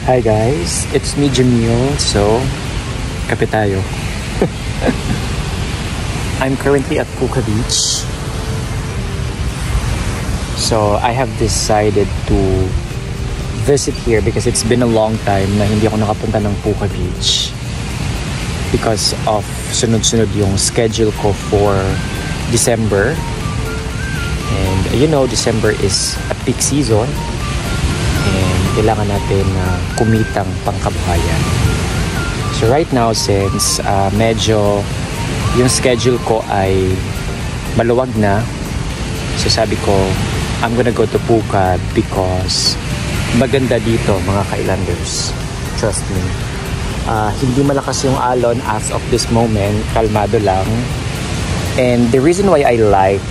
Hi guys, it's me Jamil. So, kape tayo. I'm currently at Puka Beach. So, I have decided to visit here because it's been a long time na hindi ako nakapunta ng Puka Beach because of sunod-sunod yung schedule ko for December. And you know, December is a peak season. And kailangan natin kumitang pangkabuhayan. So right now, since medyo yung schedule ko ay maluwag na, so sabi ko, I'm gonna go to Puka because maganda dito mga ka-islanders. Trust me. Hindi malakas yung alon as of this moment, kalmado lang. And the reason why I like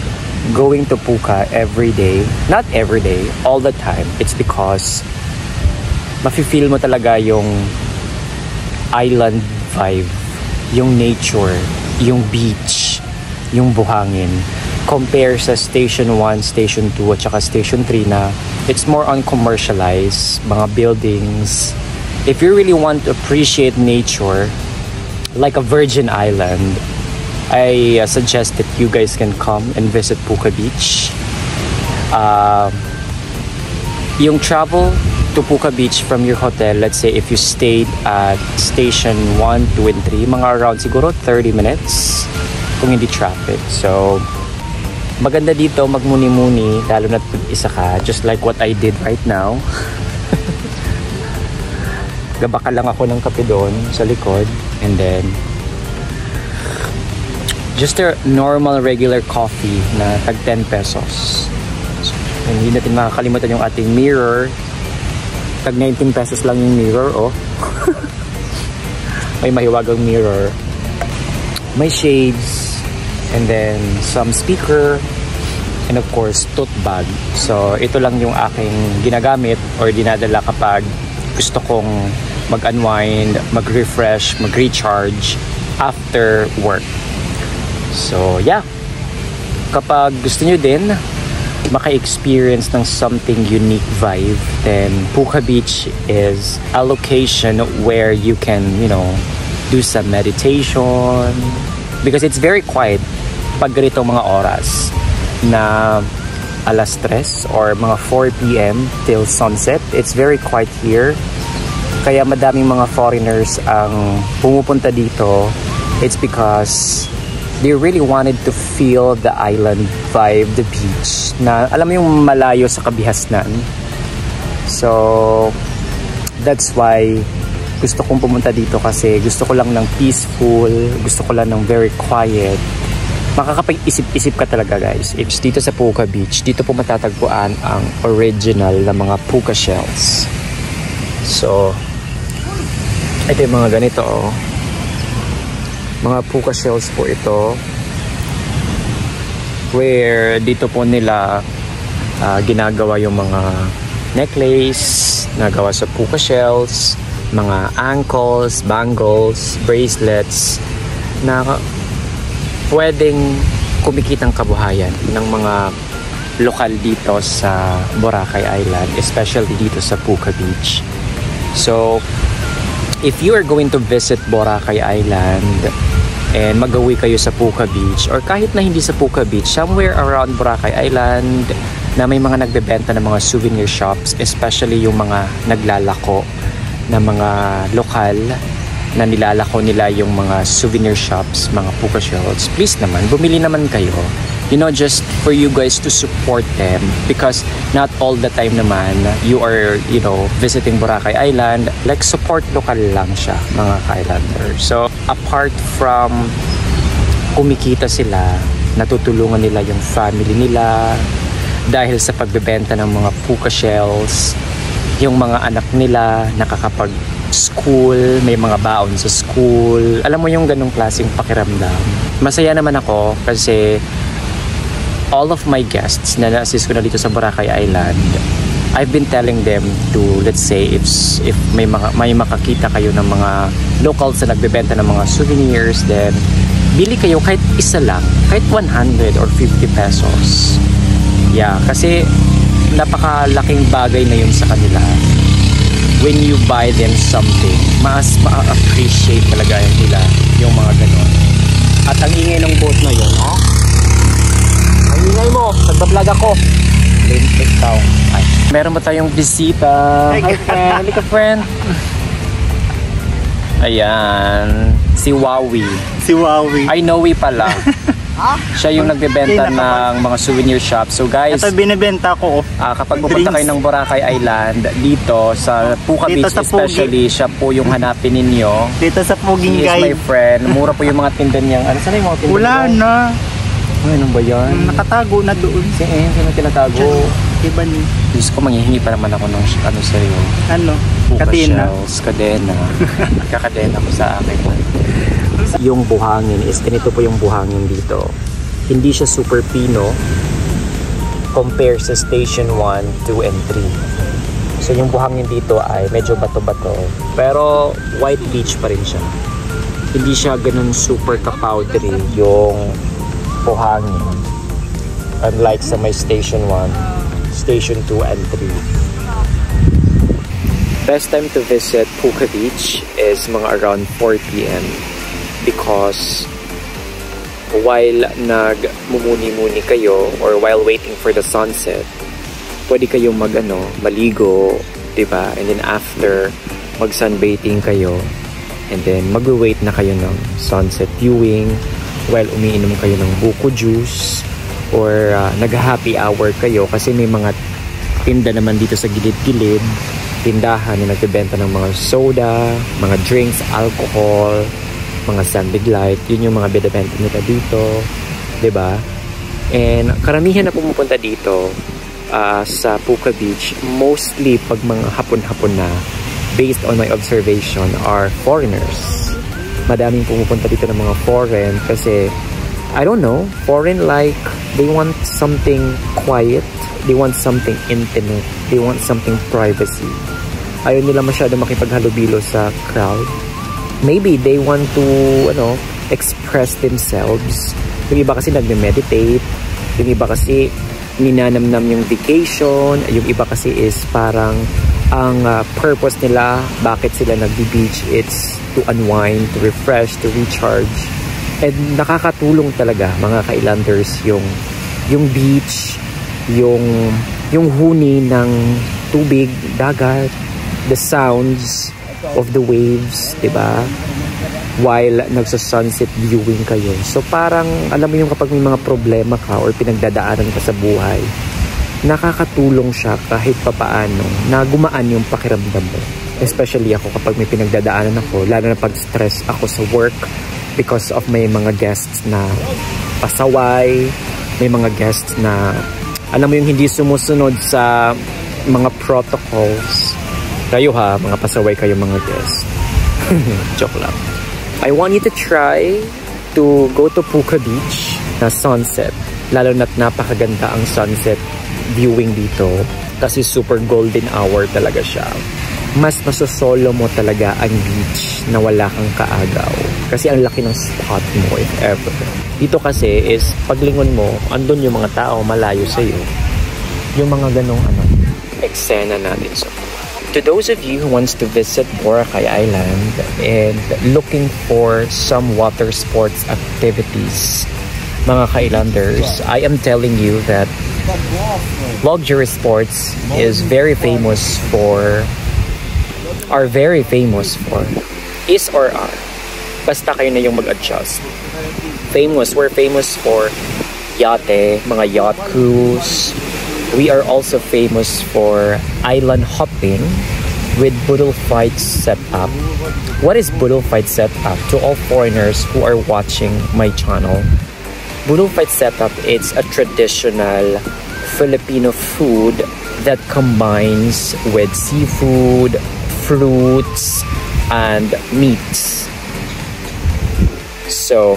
going to Puka every day, not every day, all the time, it's because mafe-feel mo talaga yung island vibe, yung nature, yung beach, yung buhangin. Compare sa Station 1, Station 2, at saka Station 3 na it's more on commercialized, mga buildings. If you really want to appreciate nature, like a virgin island, I suggest that you guys can come and visit Puka Beach. Yung travel to Puka Beach from your hotel, let's say if you stayed at Station 1, 2, and 3, mga around siguro 30 minutes kung hindi traffic. So, maganda dito magmuni-muni, lalo na isa ka, just like what I did right now. Gabaka lang ako ng kape doon sa likod, and then just a normal regular coffee na tag 10 pesos. So, hindi natin makakalimutan yung ating mirror. Tag 19 pesos lang yung mirror, oh. May mahiwagang mirror. May shades. And then some speaker. And of course, tote bag. So, ito lang yung aking ginagamit or dinadala kapag gusto kong mag-unwind, mag-refresh, mag-recharge after work. So, yeah. Kapag gusto nyo din maka-experience ng something unique vibe, then Puka Beach is a location where you can, you know, do some meditation. Because it's very quiet pag ganitong mga oras na alas 3 or mga 4 p.m. till sunset. It's very quiet here. Kaya madaming mga foreigners ang pumupunta dito. It's because they really wanted to feel the island vibe, the beach, na alam mo yung malayo sa kabihasnan. So, that's why gusto kong pumunta dito kasi gusto ko lang ng peaceful, gusto ko lang ng very quiet. Makakapag-isip-isip ka talaga, guys. It's dito sa Puka Beach, dito po matatagpuan ang original na mga puka shells. So, ito yung mga ganito, oh. Mga puka shells po ito, where dito po nila ginagawa yung mga necklace na gawa sa puka shells, mga ankles, bangles, bracelets na pwedeng kumikitang kabuhayan ng mga lokal dito sa Boracay Island, especially dito sa Puka Beach. So, if you are going to visit Boracay Island and mag-uwi kayo sa Puka Beach, or kahit na hindi sa Puka Beach, somewhere around Boracay Island na may mga nagbebenta ng mga souvenir shops, especially yung mga naglalako na mga lokal na nilalako nila yung mga souvenir shops, mga puka shells, please naman, bumili naman kayo. You know, just for you guys to support them, because not all the time naman you are, you know, visiting Boracay Island, like support local lang siya, mga ka-islanders. So, apart from kumikita sila, natutulungan nila yung family nila dahil sa pagbebenta ng mga puka shells, yung mga anak nila nakakapag-school, may mga baon sa school. Alam mo yung ganong klaseng pakiramdam. Masaya naman ako kasi all of my guests na na-assist ko na dito sa Boracay Island, I've been telling them to, let's say, if may makakita kayo ng mga locals na nagbebenta ng mga souvenirs, then bili kayo kahit isa lang, kahit 100 or 50 pesos. Yeah, kasi napakalaking bagay na yun sa kanila. when you buy them something, mas ma-appreciate talaga nila yung mga ganon. At ang ingay ng boat na yun, no? Ang ingay mo, nagbablog ako. Ikaw. Ay. Meron ba tayong bisita? Hi friend, halika friend. Ayan, si Wowie. Si Wowie. Ay, Noe pala. Siya yung nagbebenta ng mga souvenir shop. So guys, ito binibenta ko. kapag pupunta kayo ng Boracay Island, dito sa Puka Beach especially, siya po yung hanapin ninyo. Dito sa Puging He is my friend. Mura po yung mga tinda niyang. Ano, sana yung mga tinda? Wala na. Ano ba yan? Nakatago na doon. Sino tinatago? Iba ni. Diyos ko, manghihingi pa naman ako ng ano sa'yo. Ano? Puka Kadena. shells, kadena. Kakadena ko sa akin. Yung buhangin is, ganito po yung buhangin dito. Hindi siya super pino compare sa Station 1, 2, and 3. So yung buhangin dito ay medyo bato-bato. Pero white beach pa rin siya. Hindi siya ganun super ka-powdery yung buhangin. Unlike sa may Station 1, Station 2, and 3. Best time to visit Puka Beach is mga around 4 p.m. because while nagmumuni-muni kayo or while waiting for the sunset, pwede kayong maligo, diba? And then after, mag-sunbathing kayo, and then mag-wait na kayo ng sunset viewing while umiinom kayo ng buko juice or nag-happy hour kayo kasi may mga tinda naman dito sa gilid-gilid, tindahan na nagbebenta ng mga soda, mga drinks, alcohol, mga Sunbig Light. Yun yung mga binibenta nila dito, diba? And karamihan na pumupunta dito sa Puka Beach, mostly pag mga hapon-hapon na, based on my observation, are foreigners. Madaming pumupunta dito ng mga foreign kasi, I don't know, foreign like, they want something quiet, they want something intimate, they want something privacy. Ayaw nila masyado makipaghalubilo sa crowd. Maybe they want to, express themselves. Yung iba kasi nagme-meditate, yung iba kasi ninanamnam yung vacation, yung iba kasi is parang ang purpose nila, bakit sila nagbi-beach, it's to unwind, to refresh, to recharge. And nakakatulong talaga mga ka-islanders yung beach, yung huni ng tubig, dagat, the sounds of the waves, diba? While nagsa-sunset viewing kayo. So parang, alam mo yung kapag may mga problema ka or pinagdadaanan ka sa buhay, nakakatulong siya kahit papaano na gumaan yung pakiramdam mo. Especially ako kapag may pinagdadaanan ako, lalo na pag stress ako sa work because of may mga guests na pasaway, may mga guests na, alam mo yung hindi sumusunod sa mga protocols. Kayo ha, mga pasaway kayo mga guests. Joke lang. I want you to try to go to Puka Beach na sunset. Lalo na't napakaganda ang sunset viewing dito. Kasi super golden hour talaga siya. Mas masosolo mo talaga ang beach na wala kang kaagaw. Kasi ang laki ng spot mo if ever. Dito kasi is paglingon mo, andun yung mga tao malayo sa'yo. Yung mga ganong eksena natin sa to those of you who wants to visit Boracay Island and looking for some water sports activities, mga ka-islanders, I am telling you that Luxury Sports is very famous for, is or are. Basta kayo na yung mag-adjust. We're famous for yate, mga yacht cruise. We are also famous for island hopping with Boodle Fight setup. What is Boodle Fight setup? To all foreigners who are watching my channel, Boodle Fight setup, it's a traditional Filipino food that combines with seafood, fruits, and meats. So,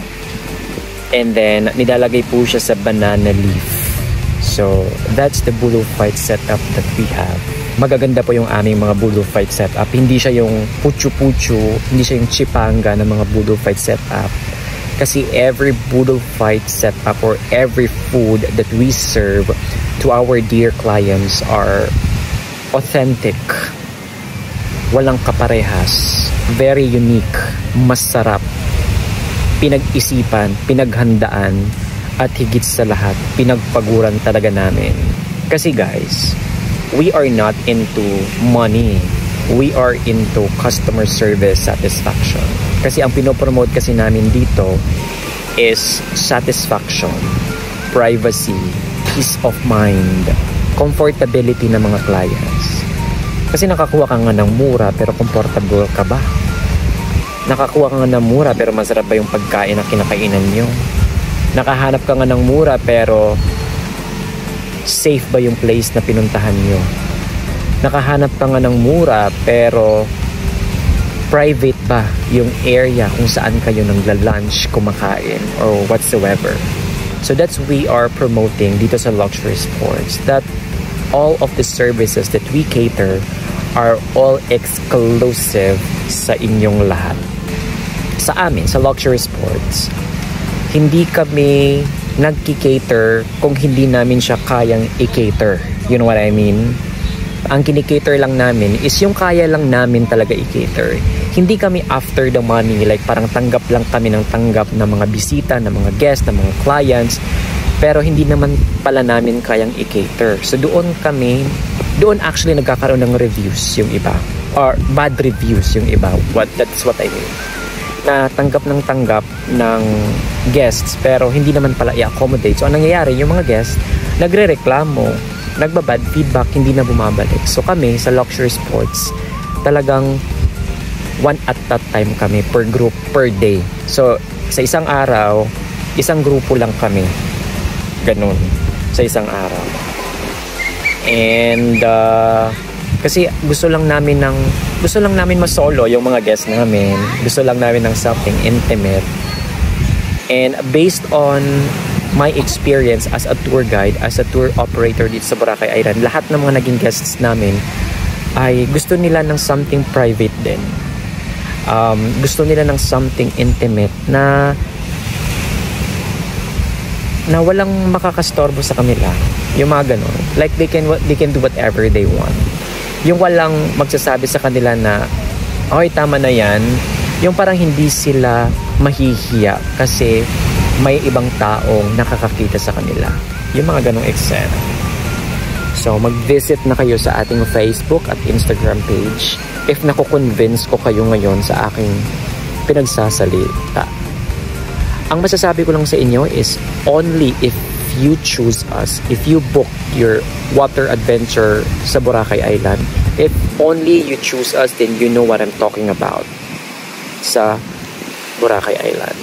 and then nilalagay po siya sa banana leaf. So, that's the Boodle Fight setup that we have. Magaganda po yung aming mga Boodle Fight setup. Hindi siya yung puchu-puchu, hindi siya yung chipanga ng mga Boodle Fight setup. Kasi every Boodle Fight setup or every food that we serve to our dear clients are authentic. walang kaparehas, very unique, masarap, pinag-isipan, pinaghandaan, at higit sa lahat, pinagpaguran talaga namin. Kasi guys, we are not into money. We are into customer service satisfaction. Kasi ang pinopromote kasi namin dito is satisfaction, privacy, peace of mind, comfortability ng mga clients. Kasi nakakuha ka nga ng mura pero comfortable ka ba? Nakakuha ka nga ng mura pero masarap ba yung pagkain na kinakainan nyo? Nakahanap ka nga ng mura pero safe ba yung place na pinuntahan nyo? Nakahanap ka nga ng mura pero private ba yung area kung saan kayo nagla-lunch, kumakain, or whatsoever? So that's we are promoting dito sa Luxury Sports, that all of the services that we cater are all exclusive sa inyong lahat. Sa amin, sa Luxury Sports, hindi kami nagki-cater kung hindi namin siya kayang i-cater. You know what I mean? Ang kinikater lang namin is yung kaya lang namin talaga i-cater. Hindi kami after the money, like parang tanggap lang kami ng tanggap ng mga bisita, ng mga guests, ng mga clients, pero hindi naman pala namin kayang i-cater. So doon actually nagkakaroon ng reviews yung iba, or bad reviews yung iba. That's what I mean. Na tanggap ng guests pero hindi naman pala i-accommodate. So anong nangyayari, yung mga guests nagrereklamo, nagbabad feedback, hindi na bumabalik. So kami sa Luxury Sports, talagang one at a time kami per group, per day. So sa isang araw, isang grupo lang kami. Ganun. Sa isang araw. And kasi gusto lang namin masolo yung mga guests namin. Gusto lang namin ng something intimate. And based on my experience as a tour guide, as a tour operator dito sa Boracay Island, lahat ng mga naging guests namin ay gusto nila ng something private din. Gusto nila ng something intimate na walang makakastorbo sa kanila. Yung mga ganun. Like they can do whatever they want. Yung walang magsasabi sa kanila na okay, tama na yan. Yung parang hindi sila mahihiya kasi may ibang taong nakakakita sa kanila. Yung mga ganong eksena. So mag-visit na kayo sa ating Facebook at Instagram page if nakukonvince ko kayo ngayon sa aking pinagsasalita. Ang masasabi ko lang sa inyo is only if you choose us, if you book your water adventure sa Boracay Island, if only you choose us, then you know what I'm talking about sa Boracay Island.